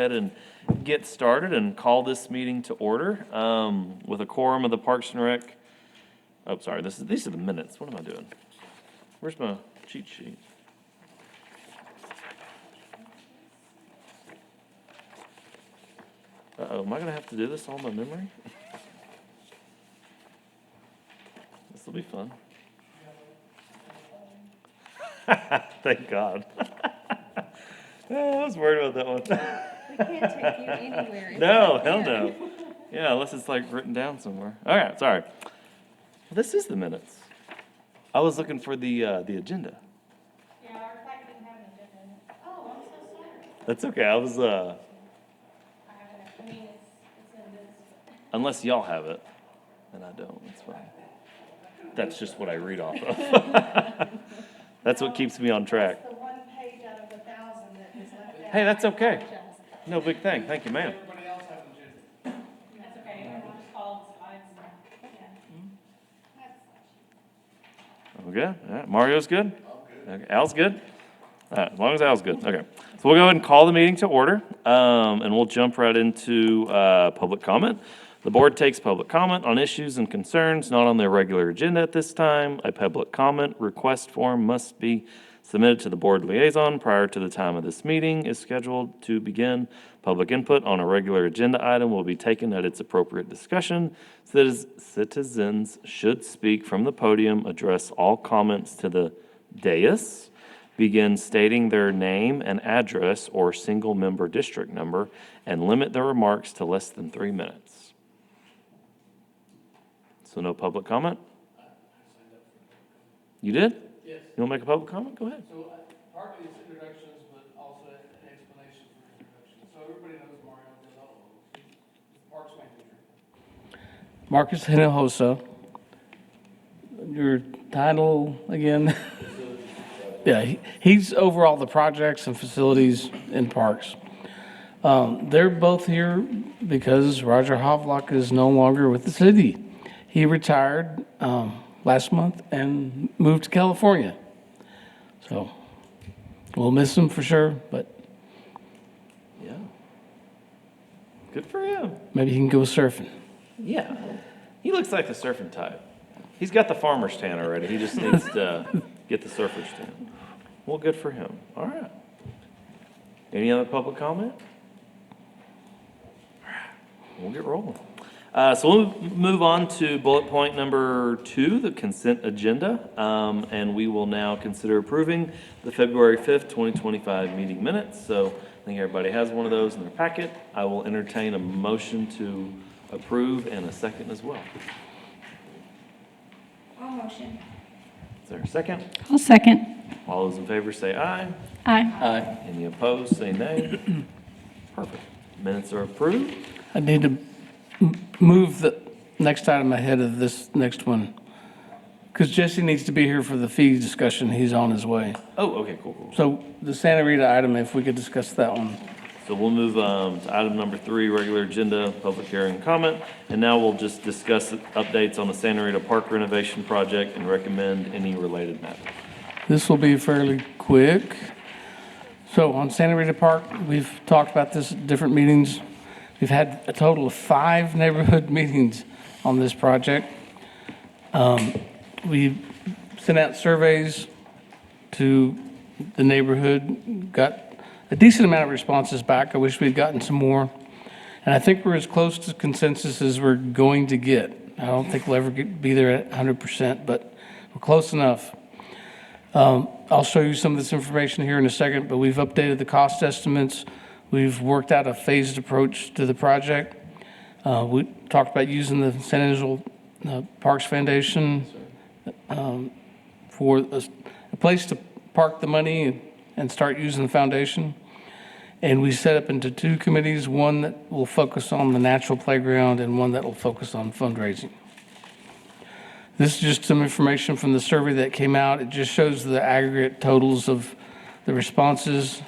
ahead and get started and call this meeting to order with a quorum of the Parks and Rec. Oh, sorry, these are the minutes. What am I doing? Where's my cheat sheet? Uh-oh, am I gonna have to do this all by memory? This will be fun. Thank God. I was worried about that one. We can't take you anywhere. No, hell no. Yeah, unless it's like written down somewhere. All right, sorry. Well, this is the minutes. I was looking for the agenda. Yeah, our fact didn't have an agenda. Oh, I'm so sorry. That's okay. I was I have it. I mean, it's in this. unless y'all have it, and I don't. That's fine. That's just what I read off of. That's what keeps me on track. That's the one page out of 1,000 that is left out. Hey, that's I okay. apologize. No big thing. Thank you, ma'am. Everybody else have an agenda. That's okay. Everyone just called slides. Yeah. We good? All right. Mario's good? Okay. Al's good? All right, as long as Al's good. Okay. So we'll go ahead and call the meeting to order, and we'll jump right into public comment. The board takes public comment on issues and concerns not on their regular agenda at this time. A public comment request form must be submitted to the board liaison prior to the time of this meeting is scheduled to begin. Public input on a regular agenda item will be taken at its appropriate discussion. Citizens should speak from the podium, address all comments to the dais, begin stating their name and address or single-member district number, and limit their remarks to less than 3 minutes. So no public comment? You did? Yes. You want to make a public comment? Go ahead. So partly it's introductions, but also an explanation for introductions. So everybody knows Mario Dello. He's the Parks Manager. Marcus Hinojosa. Your title again? Yeah, he's over all the projects and facilities in parks. They're both here because Roger Havlock is no longer with the city. He retired last month and moved to California. So we'll miss him for sure, but Yeah. Good for him. maybe he can go surfing. Yeah. He looks like the surfing type. He's got the farmer's tan already. He just needs to get the surfer's tan. Well, good for him. All right. Any other public comment? All right. We'll get rolling. So we'll move on to bullet point number 2, the consent agenda. And we will now consider approving the February 5th, 2025 meeting minutes. So I think everybody has one of those in their packet. I will entertain a motion to approve and a second as well. All motion. Is there a second? I'll second. All those in favor say aye. Aye. Any opposed, say nay. Perfect. Minutes are approved. I need to move the next item ahead of this next one. Because Jesse needs to be here for the fee discussion. He's on his way. Oh, okay, cool. So the Santa Rita item, if we could discuss that one. So we'll move to item number 3, regular agenda, public hearing and comment. And now we'll just discuss updates on the Santa Rita Park renovation project and recommend any related matters. This will be fairly quick. So on Santa Rita Park, we've talked about this at different meetings. We've had a total of 5 neighborhood meetings on this project. We sent out surveys to the neighborhood, got a decent amount of responses back. I wish we'd gotten some more. And I think we're as close to consensus as we're going to get. I don't think we'll ever be there at 100%, but we're close enough. I'll show you some of this information here in a second, but we've updated the cost estimates. We've worked out a phased approach to the project. We talked about using the San Angelo Parks Foundation for a place to park the money and start using the foundation. And we set up into 2 committees, one that will focus on the natural playground and one that will focus on fundraising. This is just some information from the survey that came out. It just shows the aggregate totals of the responses.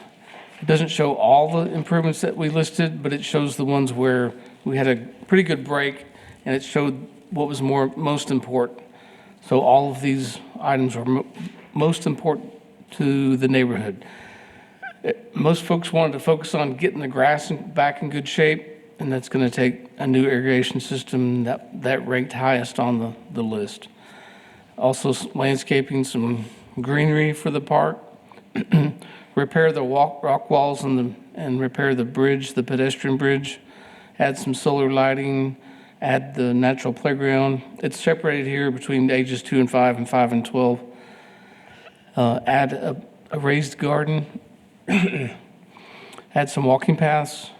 It doesn't show all the improvements that we listed, but it shows the ones where we had a pretty good break, and it showed what was most important. So all of these items were most important to the neighborhood. Most folks wanted to focus on getting the grass back in good shape, and that's going to take a new irrigation system that ranked highest on the list. Also landscaping, some greenery for the park, repair the rock walls and repair the bridge, the pedestrian bridge, add some solar lighting, add the natural playground. It's separated here between ages 2 and 5 and 5 and 12. Add a raised garden, add some walking paths,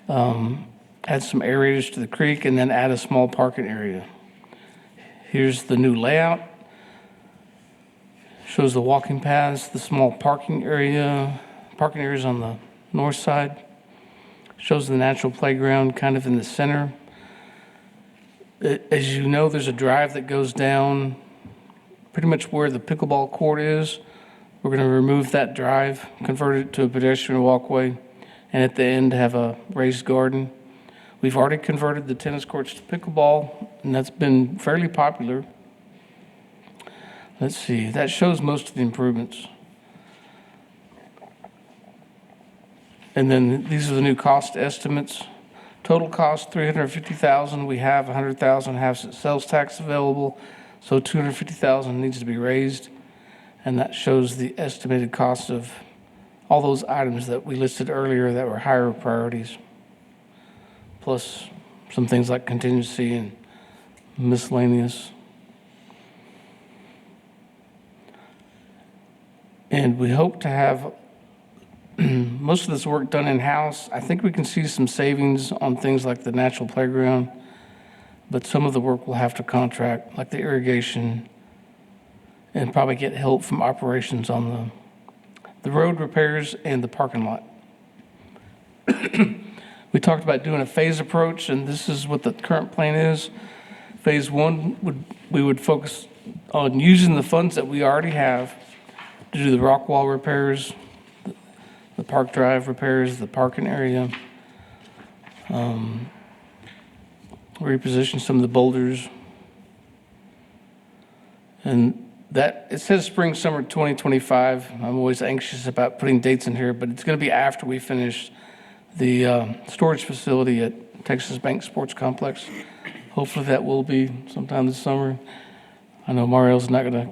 add some aerators to the creek, and then add a small parking area. Here's the new layout. Shows the walking paths, the small parking areas on the north side. Shows the natural playground kind of in the center. As you know, there's a drive that goes down pretty much where the pickleball court is. We're going to remove that drive, convert it to a pedestrian walkway, and at the end have a raised garden. We've already converted the tennis courts to pickleball, and that's been fairly popular. Let's see, that shows most of the improvements. And then these are the new cost estimates. Total cost, $350,000. We have $100,000 have sales tax available, so $250,000 needs to be raised. And that shows the estimated cost of all those items that we listed earlier that were higher priorities, plus some things like contingency and miscellaneous. And we hope to have most of this work done in-house. I think we can see some savings on things like the natural playground, but some of the work we'll have to contract, like the irrigation, and probably get help from operations on the road repairs and the parking lot. We talked about doing a phase approach, and this is what the current plan is. Phase one, we would focus on using the funds that we already have to do the rock wall repairs, the park drive repairs, the parking area, reposition some of the boulders. And that, it says spring, summer 2025. I'm always anxious about putting dates in here, but it's going to be after we finish the storage facility at Texas Bank Sports Complex. Hopefully that will be sometime this summer. I know Mario's not going to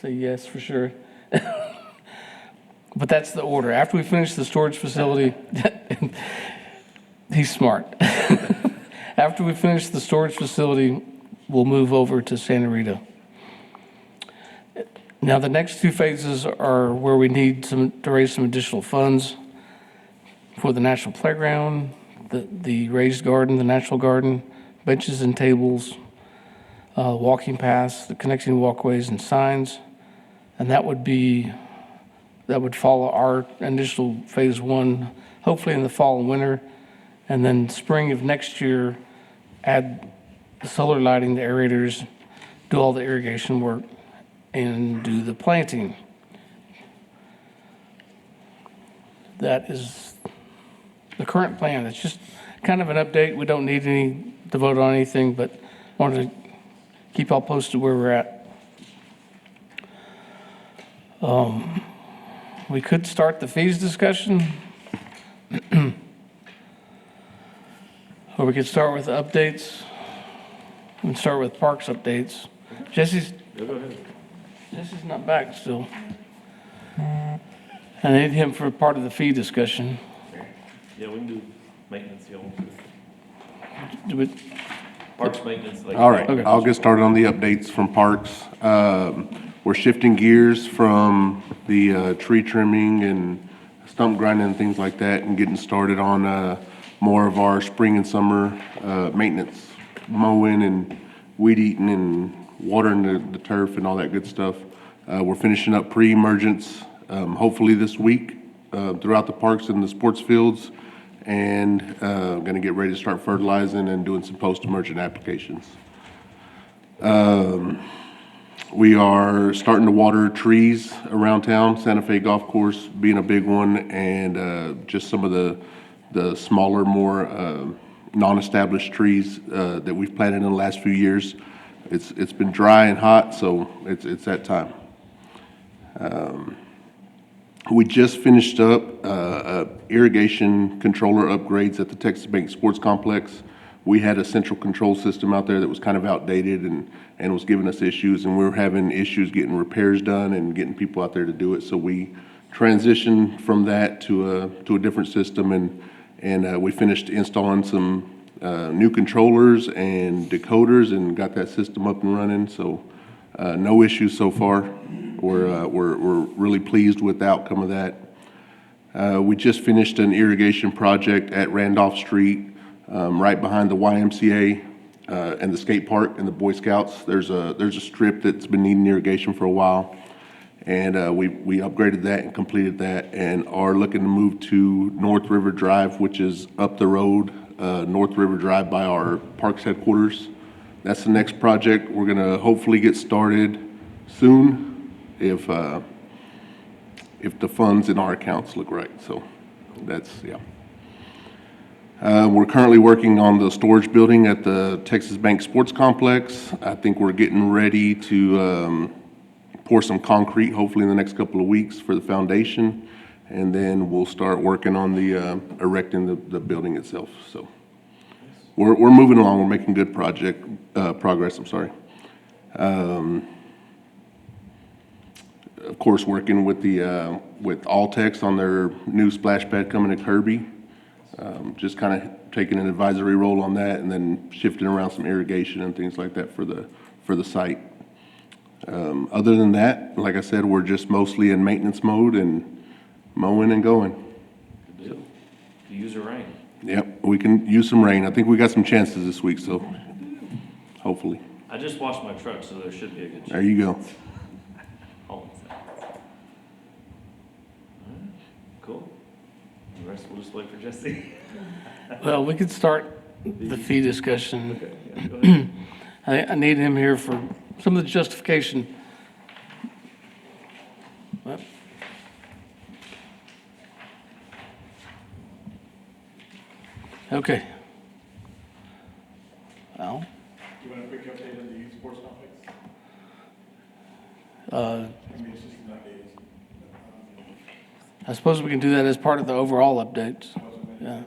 say yes for sure. But that's the order. After we finish the storage facility, he's smart. After we finish the storage facility, we'll move over to Santa Rita. Now, the next two phases are where we need to raise some additional funds for the natural playground, the raised garden, the natural garden, benches and tables, walking paths, the connecting walkways and signs. And that would follow our initial phase one, hopefully in the fall and winter. And then spring of next year, add the solar lighting, the aerators, do all the irrigation work, and do the planting. That is the current plan. It's just kind of an update. We don't need to vote on anything, but wanted to keep all posted where we're at. We could start the fees discussion. Or we could start with updates. We can start with parks updates. Jesse's not back still. I need him for part of the fee discussion. Yeah, we can do maintenance, you know, Do it. parks maintenance. Like All right, Okay. I'll get started on the updates from parks. We're shifting gears from the tree trimming and stump grinding and things like that, and getting started on more of our spring and summer maintenance, mowing and weed eating and watering the turf and all that good stuff. We're finishing up pre-emergence, hopefully this week, throughout the parks and the sports fields, and gonna get ready to start fertilizing and doing some post-emergent applications. We are starting to water trees around town, Santa Fe Golf Course being a big one, and just some of the smaller, more non-established trees that we've planted in the last few years. It's been dry and hot, so it's that time. We just finished up irrigation controller upgrades at the Texas Bank Sports Complex. We had a central control system out there that was kind of outdated and was giving us issues, and we were having issues getting repairs done and getting people out there to do it. So we transitioned from that to a different system, and we finished installing some new controllers and decoders and got that system up and running. So no issues so far. We're really pleased with the outcome of that. We just finished an irrigation project at Randolph Street, right behind the YMCA and the skate park and the Boy Scouts. There's a strip that's been needing irrigation for a while, and we upgraded that and completed that, and are looking to move to North River Drive, which is up the road, North River Drive by our Parks headquarters. That's the next project. We're gonna hopefully get started soon if the funds in our accounts look right. So that's, yeah. We're currently working on the storage building at the Texas Bank Sports Complex. I think we're getting ready to pour some concrete, hopefully in the next couple of weeks, for the foundation. And then we'll start working on the erecting the building itself. So we're moving along. We're making good progress. I'm sorry. Of course, working with with Altex on their new splash pad coming to Kirby. Just kind of taking an advisory role on that, and then shifting around some irrigation and things like that for the site. Other than that, like I said, we're just mostly in maintenance mode and mowing and going. Good deal. Could use a rain. Yep, we can use some rain. I think we got some chances this week, so hopefully. I just washed my truck, so there should be a good chance. There you go. Hold on a second. All right, cool. The rest, we'll just wait for Jesse. Well, we could start the fee discussion. Okay, yeah, go ahead. I need him here for some of the justification. Well, okay. Al? You want a quick update on the youth sports complex? Uh, I mean, it's just an update. I suppose we can do that as part of the overall updates. Yeah.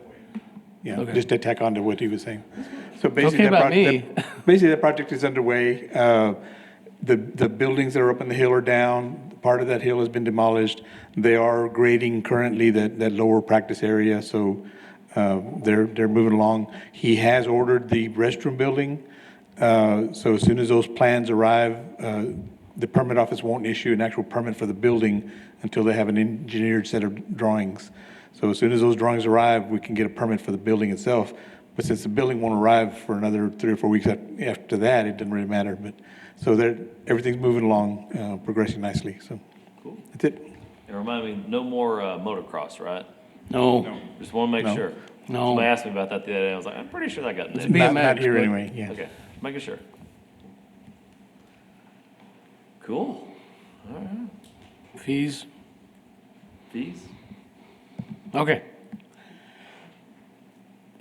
Yeah, Okay. just to tack on to what he was saying. So okay basically, by me. basically that project is underway. The buildings that are up on the hill are down. Part of that hill has been demolished. They are grading currently that lower practice area, so they're moving along. He has ordered the restroom building, so as soon as those plans arrive, the permit office won't issue an actual permit for the building until they have an engineered set of drawings. So as soon as those drawings arrive, we can get a permit for the building itself. But since the building won't arrive for another 3 or 4 weeks after that, it doesn't really matter. But so everything's moving along, progressing nicely. So Cool. that's it. And remind me, no more motocross, right? No, Just want to make No. sure. No. Somebody asked me about that the other day. I was like, I'm pretty sure that got It's nixed. BMX, Not here but- anyway, yeah. Okay, making sure. Cool. All right. fees. Fees? Okay.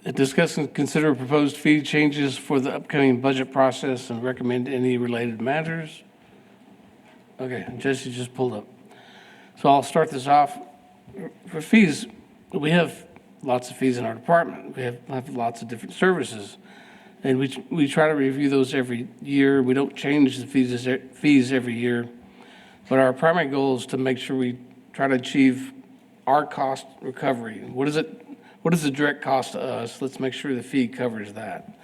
Discuss and consider proposed fee changes for the upcoming budget process and recommend any related matters. Okay, Jesse just pulled up. So I'll start this off. For fees, we have lots of fees in our department. We have lots of different services. And we try to review those every year. We don't change the fees every year. But our primary goal is to make sure we try to achieve our cost recovery. What is the direct cost to us? Let's make sure the fee covers that.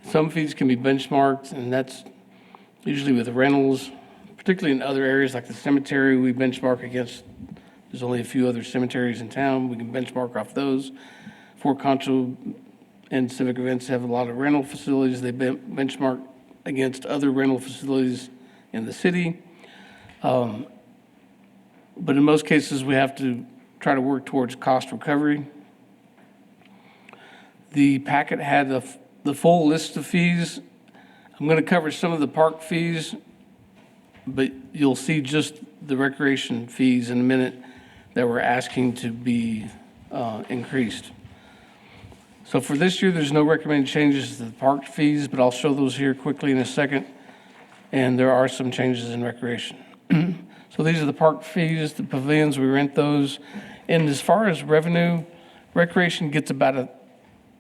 Some fees can be benchmarked, and that's usually with rentals, particularly in other areas like the cemetery. We benchmark against, there's only a few other cemeteries in town. We can benchmark off those. Fort Concho and Civic Events have a lot of rental facilities. They benchmark against other rental facilities in the city. But in most cases, we have to try to work towards cost recovery. The packet had the full list of fees. I'm going to cover some of the park fees, but you'll see just the recreation fees in a minute that we're asking to be increased. So for this year, there's no recommended changes to the park fees, but I'll show those here quickly in a second. And there are some changes in recreation. So these are the park fees, the pavilions, we rent those. And as far as revenue, recreation gets about a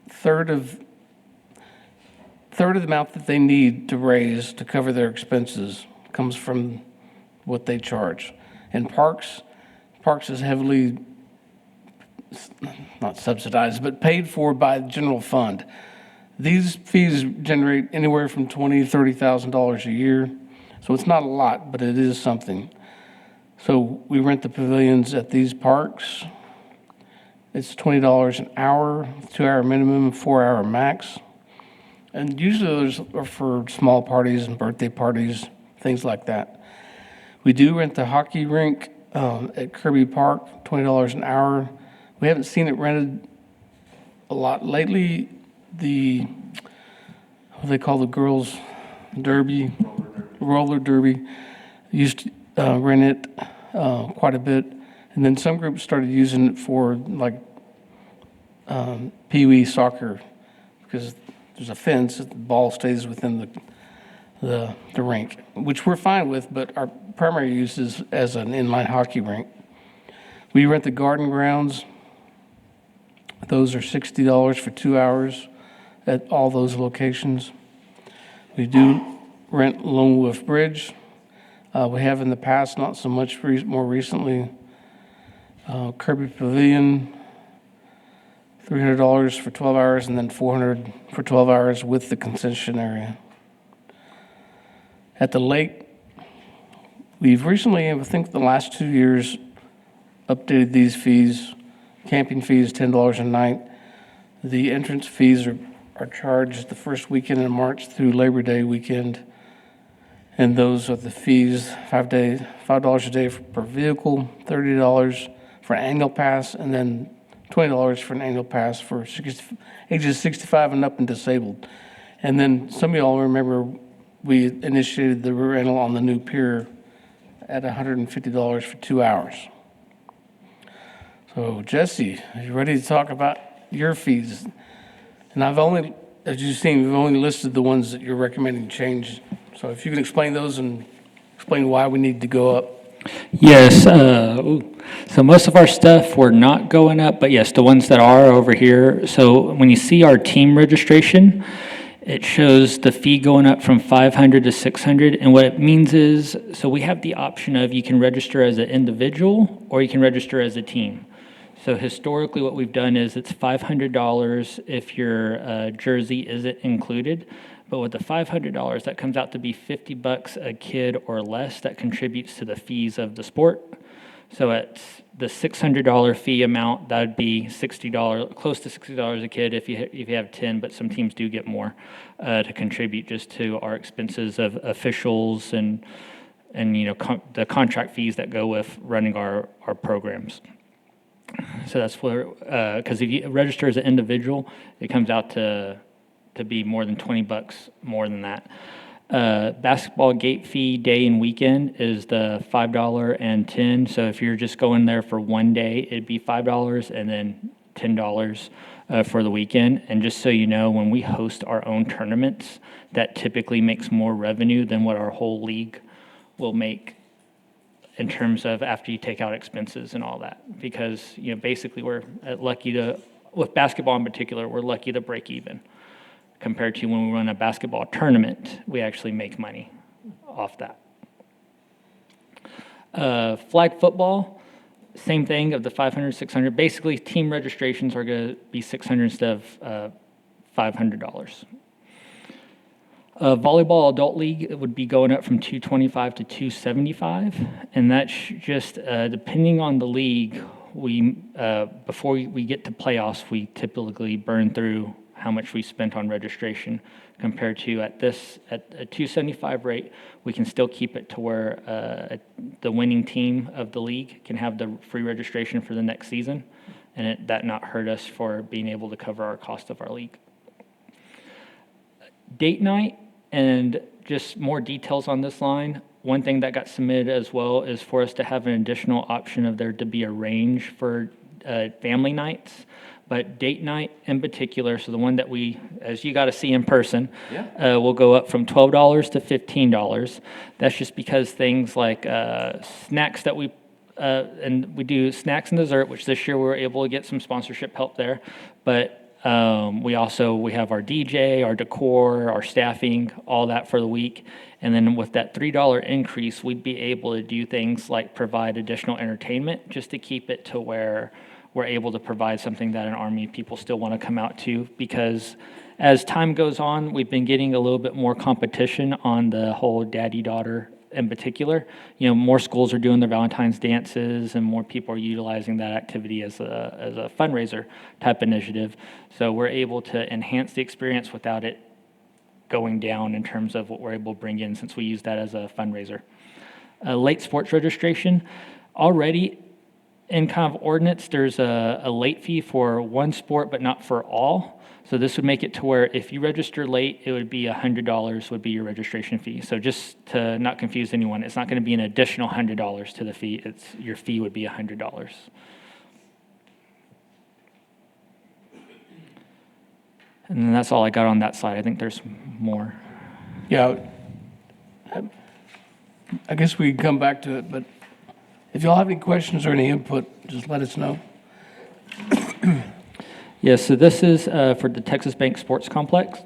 third of the amount that they need to raise to cover their expenses comes from what they charge. And parks is heavily, not subsidized, but paid for by the general fund. These fees generate anywhere from $20,000 to $30,000 a year. So it's not a lot, but it is something. So we rent the pavilions at these parks. It's $20 an hour, 2-hour minimum, 4-hour max. And usually those are for small parties and birthday parties, things like that. We do rent the hockey rink at Kirby Park, $20 an hour. We haven't seen it rented a lot lately. What they call the girls' derby, roller derby, used to rent it quite a bit. And then some groups started using it for like pee-wee soccer, because there's a fence, the ball stays within the rink, which we're fine with, but our primary use is as an inline hockey rink. We rent the garden grounds. Those are $60 for 2 hours at all those locations. We do rent Lone Wolf Bridge. We have in the past, not so much more recently. Kirby Pavilion, $300 for 12 hours, and then $400 for 12 hours with the concession area. At the lake, we've recently, I think the last 2 years, updated these fees. Camping fees, $10 a night. The entrance fees are charged the first weekend in March through Labor Day weekend. And those are the fees, $5 a day per vehicle, $30 for an annual pass, and then $20 for an annual pass for ages 65 and up and disabled. And then some of y'all remember we initiated the rental on the new pier at $150 for 2 hours. So Jesse, are you ready to talk about your fees? And as you've seen, we've only listed the ones that you're recommending change. So if you can explain those and explain why we need to go up. Yes, so most of our stuff, we're not going up, but yes, the ones that are over here. So when you see our team registration, it shows the fee going up from $500 to $600. And what it means is, so we have the option of you can register as an individual or you can register as a team. So historically, what we've done is it's $500 if your jersey isn't included. But with the $500, that comes out to be $50 a kid or less that contributes to the fees of the sport. So at the $600 fee amount, that would be $60, close to $60 a kid if you have 10, but some teams do get more to contribute just to our expenses of officials and the contract fees that go with running our programs. So that's where, because if you register as an individual, it comes out to be more than $20 more than that. Basketball gate fee day and weekend is the $5 and $10. So if you're just going there for one day, it'd be $5 and then $10 for the weekend. And just so you know, when we host our own tournaments, that typically makes more revenue than what our whole league will make in terms of after you take out expenses and all that. Because, basically we're lucky to, with basketball in particular, we're lucky to break even. Compared to when we run a basketball tournament, we actually make money off that. Flag football, same thing of the $500, $600. Basically, team registrations are going to be $600 instead of $500. Volleyball adult league, it would be going up from $225 to $275, and that's just depending on the league. We before we get to playoffs, we typically burn through how much we spent on registration compared to at a $275 rate, we can still keep it to where the winning team of the league can have the free registration for the next season, and that not hurt us for being able to cover our cost of our league. Date night, and just more details on this line. One thing that got submitted as well is for us to have an additional option of there to be a range for family nights. But date night in particular, so the one that as you got to see in person, Yeah. will go up from $12 to $15. That's just because things like snacks that and we do snacks and dessert, which this year we were able to get some sponsorship help there. But we have our DJ, our decor, our staffing, all that for the week. And then with that $3 increase, we'd be able to do things like provide additional entertainment just to keep it to where we're able to provide something that an Army people still want to come out to. Because as time goes on, we've been getting a little bit more competition on the whole daddy-daughter in particular. More schools are doing their Valentine's dances, and more people are utilizing that activity as a fundraiser type initiative. So we're able to enhance the experience without it going down in terms of what we're able to bring in, since we use that as a fundraiser. Late sports registration, already in kind of ordinance, there's a late fee for one sport, but not for all. So this would make it to where if you register late, it would be $100 would be your registration fee. So just to not confuse anyone, it's not going to be an additional $100 to the fee. Your fee would be $100. And then that's all I got on that side. I think there's more. Yeah. I guess we can come back to it, but if y'all have any questions or any input, just let us know. Yes, so this is for the Texas Bank Sports Complex.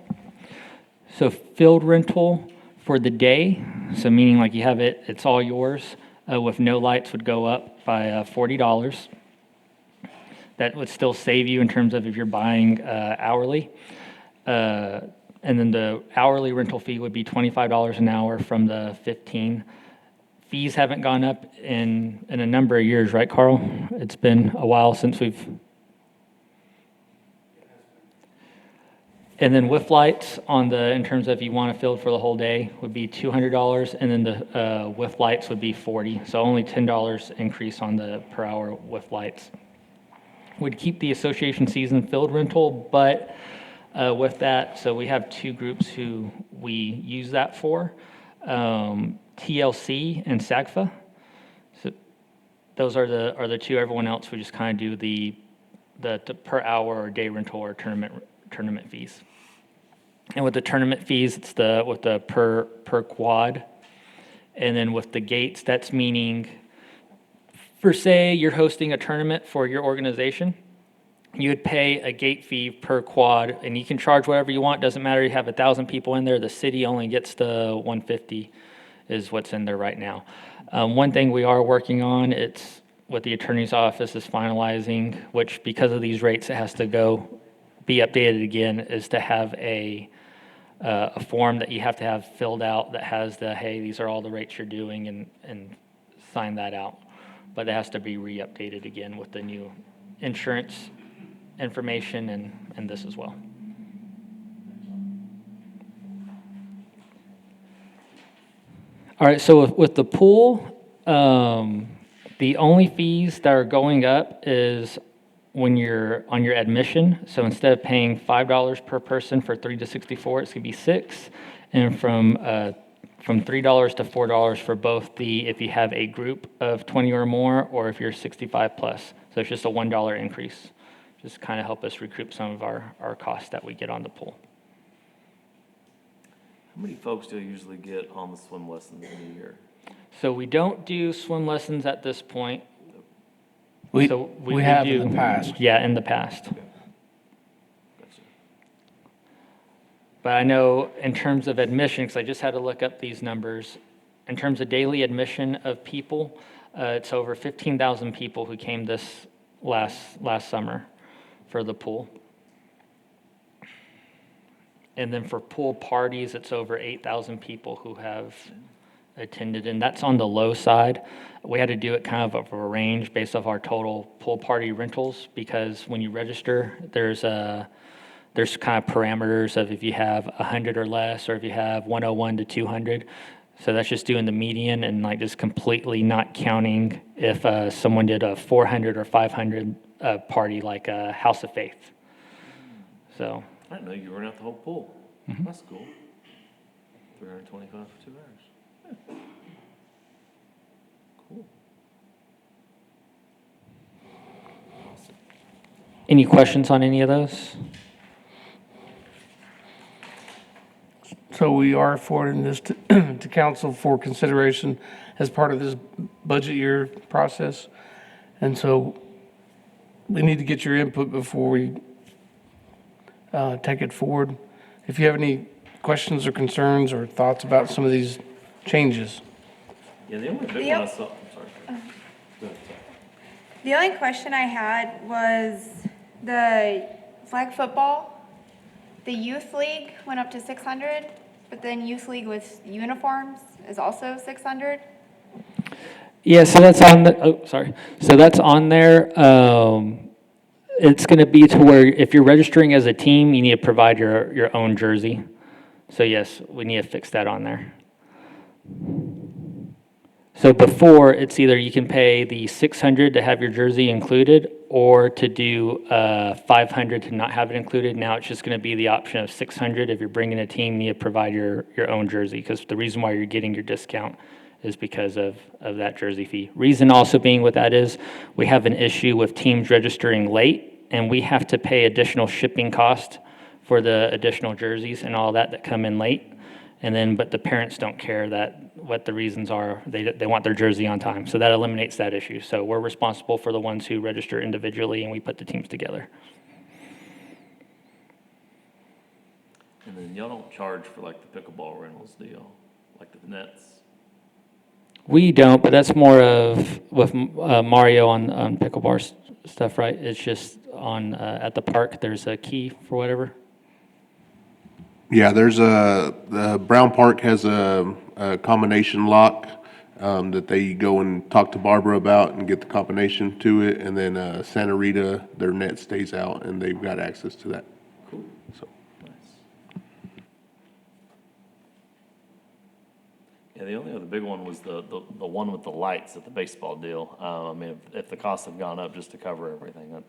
So field rental for the day, so meaning like you have it, it's all yours, with no lights would go up by $40. That would still save you in terms of if you're buying hourly. And then the hourly rental fee would be $25 an hour from the 15. Fees haven't gone up in a number of years, right, Carl? It's been a while since we've... And then with lights in terms of if you want a field for the whole day would be $200, and then the with lights would be $40. So only $10 increase on the per hour with lights. We'd keep the association season field rental, but with that, so we have two groups who we use that for, TLC and SAGFA. So those are the two. Everyone else we just kind of do the per hour or day rental or tournament fees. And with the tournament fees, it's with the per quad. And then with the gates, that's meaning, for say you're hosting a tournament for your organization, you would pay a gate fee per quad, and you can charge whatever you want. Doesn't matter, you have 1,000 people in there, the city only gets the 150 is what's in there right now. One thing we are working on, it's what the attorney's office is finalizing, which because of these rates, it has to be updated again, is to have a form that you have to have filled out that has hey, these are all the rates you're doing, and sign that out. But it has to be re-updated again with the new insurance information and this as well. All right, so with the pool, the only fees that are going up is when you're on your admission. So instead of paying $5 per person for 3 to 64, it's going to be $6, and from $3 to $4 for both if you have a group of 20 or more, or if you're 65 plus. So it's just a $1 increase. Just kind of help us recoup some of our costs that we get on the pool. How many folks do you usually get on the swim lessons in a year? So we don't do swim lessons at this point. We So have do- in the past. Yeah, in the past. Gotcha. But I know in terms of admission, because I just had to look up these numbers, in terms of daily admission of people, it's over 15,000 people who came this last summer for the pool. And then for pool parties, it's over 8,000 people who have attended, and that's on the low side. We had to do it kind of a range based off our total pool party rentals, because when you register, there's kind of parameters of if you have 100 or less, or if you have 101 to 200. So that's just doing the median and like just completely not counting if someone did a 400 or 500 party like a House of Faith. So. I didn't know you rent out the whole pool. Mm-hmm. That's cool. 325 for 2 hours. Yeah. Cool. Any questions on any of those? So we are forwarding this to, to council for consideration as part of this budget year process. And so we need to get your input before we take it forward. If you have any questions or concerns or thoughts about some of these changes. Yeah, the only big The- one I saw, I'm sorry. Go ahead, sorry. The only question I had was the flag football, the youth league went up to 600, but then youth league with uniforms is also 600. Yeah, so that's on the, oh, sorry. So that's on there. It's going to be to where if you're registering as a team, you need to provide your own jersey. So yes, we need to fix that on there. So before, it's either you can pay the 600 to have your jersey included, or to do 500 to not have it included. Now it's just going to be the option of 600. If you're bringing a team, you need to provide your own jersey, because the reason why you're getting your discount is because of that jersey fee. Reason also being with that is we have an issue with teams registering late, and we have to pay additional shipping cost for the additional jerseys and all that come in late. And then, but the parents don't care what the reasons are. They want their jersey on time. So that eliminates that issue. So we're responsible for the ones who register individually, and we put the teams together. And then y'all don't charge for like the pickleball rentals, do y'all? Like the nets? We don't, but that's more of with Mario on pickleball stuff, right? It's just on at the park. There's a key for whatever. Yeah, the Brown Park has a combination lock that they go and talk to Barbara about and get the combination to it. And then Santa Rita, their net stays out and they've got access to that. Cool. So, Nice. Yeah, the only other big one was the one with the lights at the baseball deal. I mean, if the costs have gone up just to cover everything,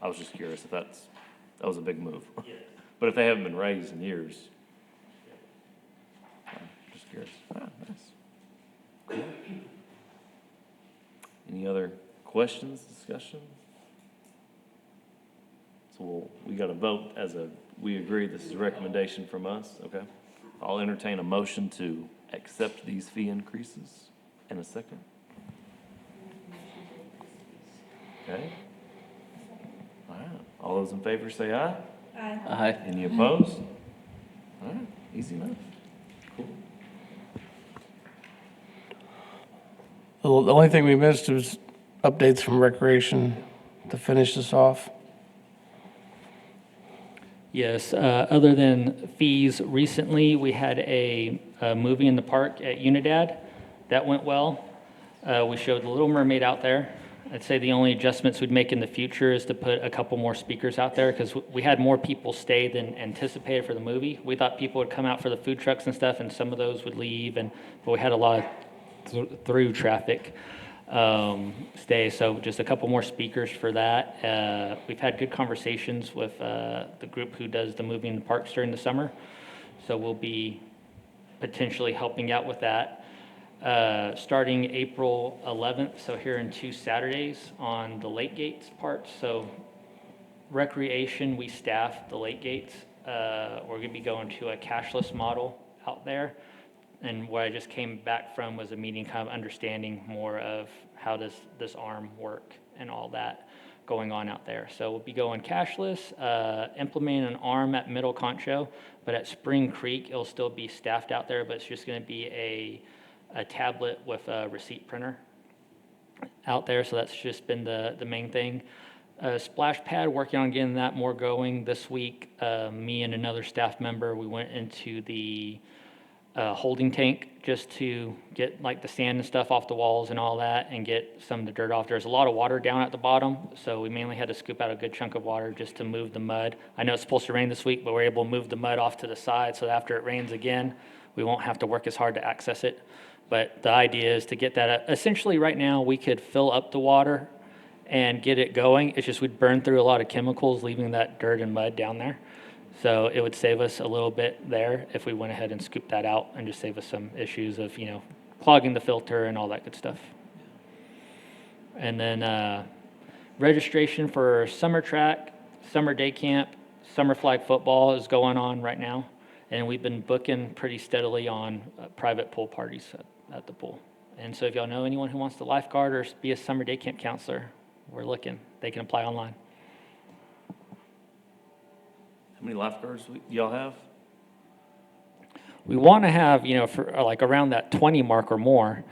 I was just curious if that was a big move. But if they haven't been raised in years, just curious. Ah, nice. Cool. Any other questions, discussion? So we got to vote we agree this is a recommendation from us, okay? I'll entertain a motion to accept these fee increases in a second. Okay? All right, all those in favor say aye. Aye. Any opposed? All right, easy enough. Cool. Well, the only thing we missed was updates from Recreation to finish this off. Yes, other than fees, recently we had a movie in the park at Unidad. That went well. We showed The Little Mermaid out there. I'd say the only adjustments we'd make in the future is to put a couple more speakers out there, because we had more people stay than anticipated for the movie. We thought people would come out for the food trucks and stuff, and some of those would leave, but we had a lot of through traffic stay, so just a couple more speakers for that. We've had good conversations with the group who does the movie in the parks during the summer, so we'll be potentially helping out with that. Starting April 11th, so here in 2 Saturdays on the lake gates part. So recreation, we staff the lake gates. We're going to be going to a cashless model out there. And what I just came back from was a meeting kind of understanding more of how does this arm work and all that going on out there. So we'll be going cashless, implementing an arm at Middle Concho, but at Spring Creek, it'll still be staffed out there, but it's just going to be a tablet with a receipt printer out there. So that's just been the main thing. Splash pad, working on getting that more going this week. Me and another staff member, we went into the holding tank just to get like the sand and stuff off the walls and all that and get some of the dirt off. There's a lot of water down at the bottom, so we mainly had to scoop out a good chunk of water just to move the mud. I know it's supposed to rain this week, but we're able to move the mud off to the side so that after it rains again, we won't have to work as hard to access it. But the idea is to get that, essentially right now, we could fill up the water and get it going. It's just we'd burn through a lot of chemicals, leaving that dirt and mud down there. So it would save us a little bit there if we went ahead and scooped that out and just save us some issues of, clogging the filter and all that good stuff. And then registration for summer track, summer day camp, summer flag football is going on right now, and we've been booking pretty steadily on private pool parties at the pool. And so if y'all know anyone who wants to lifeguard or be a summer day camp counselor, we're looking. They can apply online. How many lifeguards y'all have? We want to have, for like around that 20 mark or more.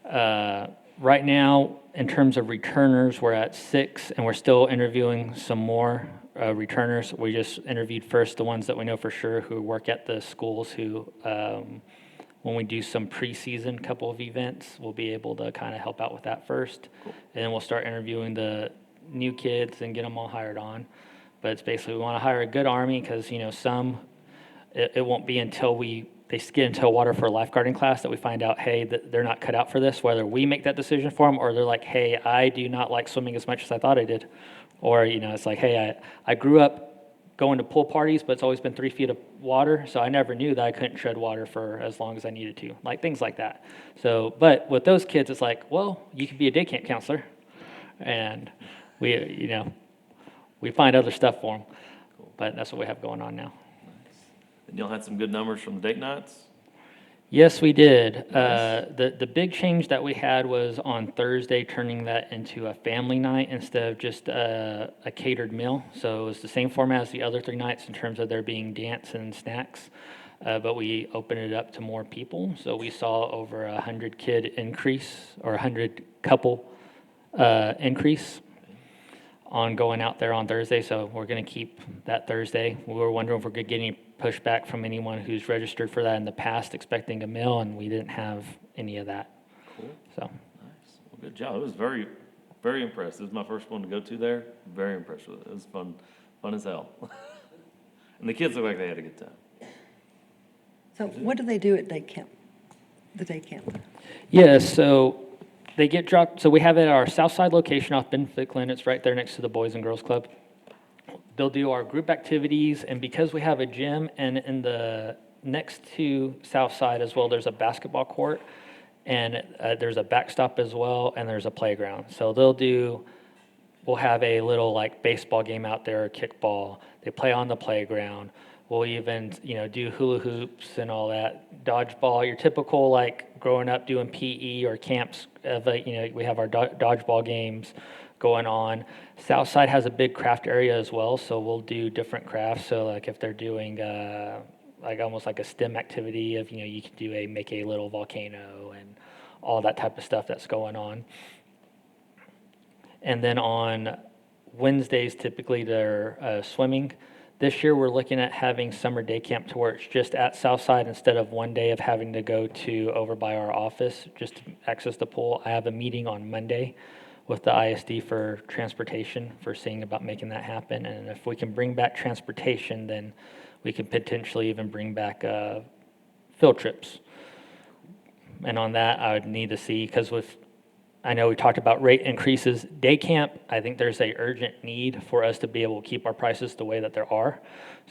Right now, in terms of returners, we're at 6, and we're still interviewing some more returners. We just interviewed first the ones that we know for sure who work at the schools who, when we do some preseason couple of events, we'll be able to kind of help out with that first. And then we'll start interviewing the new kids and get them all hired on. But it's basically we want to hire a good Army because, some, it won't be until they get into water for a lifeguarding class that we find out, hey, that they're not cut out for this, whether we make that decision for them or they're like, hey, I do not like swimming as much as I thought I did. Or, it's like, hey, I grew up going to pool parties, but it's always been 3 feet of water, so I never knew that I couldn't tread water for as long as I needed to, like things like that. So, but with those kids, it's like, well, you could be a day camp counselor, and we find other stuff for them. But that's what we have going on now. And y'all had some good numbers from the date nights? Yes, we did. The big change that we had was on Thursday, turning that into a family night instead of just a catered meal. So it was the same format as the other 3 nights in terms of there being dance and snacks, but we opened it up to more people. So we saw over 100 kid increase or 100 couple increase on going out there on Thursday. So we're going to keep that Thursday. We were wondering if we're going to get any pushback from anyone who's registered for that in the past expecting a meal, and we didn't have any of that. Cool. So Nice. Well, good job. It was very, very impressed. This is my first one to go to there. Very impressed with it. It was fun as hell. And the kids look like they had a good time. So what do they do at day camp, the day camp? yeah, so they get dropped. So we have it at our south side location off Benfit Glen. It's right there next to the Boys and Girls Club. They'll do our group activities, and because we have a gym, and in the next to south side as well, there's a basketball court, and there's a backstop as well, and there's a playground. So we'll have a little like baseball game out there, kickball. They play on the playground. We'll even, do hula hoops and all that, dodgeball, your typical like growing up doing PE or camps of, we have our dodgeball games going on. Southside has a big craft area as well, so we'll do different crafts. So like if they're doing like almost like a STEM activity of, you can make a little volcano and all that type of stuff that's going on. And then on Wednesdays, typically they're swimming. This year, we're looking at having summer day camp to where it's just at Southside instead of one day of having to go to over by our office just to access the pool. I have a meeting on Monday with the ISD for transportation for seeing about making that happen. And if we can bring back transportation, then we can potentially even bring back field trips. And on that, I would need to see, because I know we talked about rate increases. Day camp, I think there's a urgent need for us to be able to keep our prices the way that there are.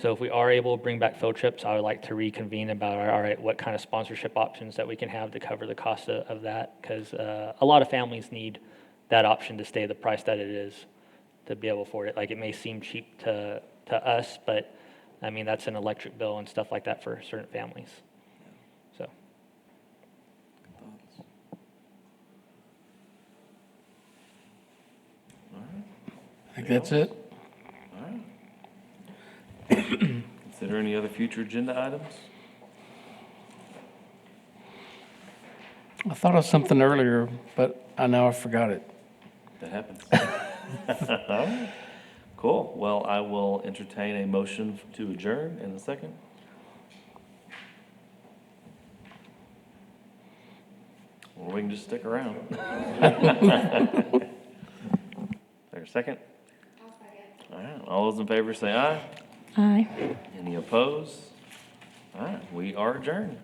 So if we are able to bring back field trips, I would like to reconvene about, all right, what kind of sponsorship options that we can have to cover the cost of that, because a lot of families need that option to stay the price that it is to be able to afford it. Like, it may seem cheap to us, but I mean, that's an electric bill and stuff like that for certain families. So. I think that's it. Consider any other future agenda items? I thought of something earlier, but I know I forgot it. That happens. All right. Cool. Well, I will entertain a motion to adjourn in a second. Or we can just stick around. There a second? All right. All those in favor say aye. Aye. Any opposed? All right. We are adjourned.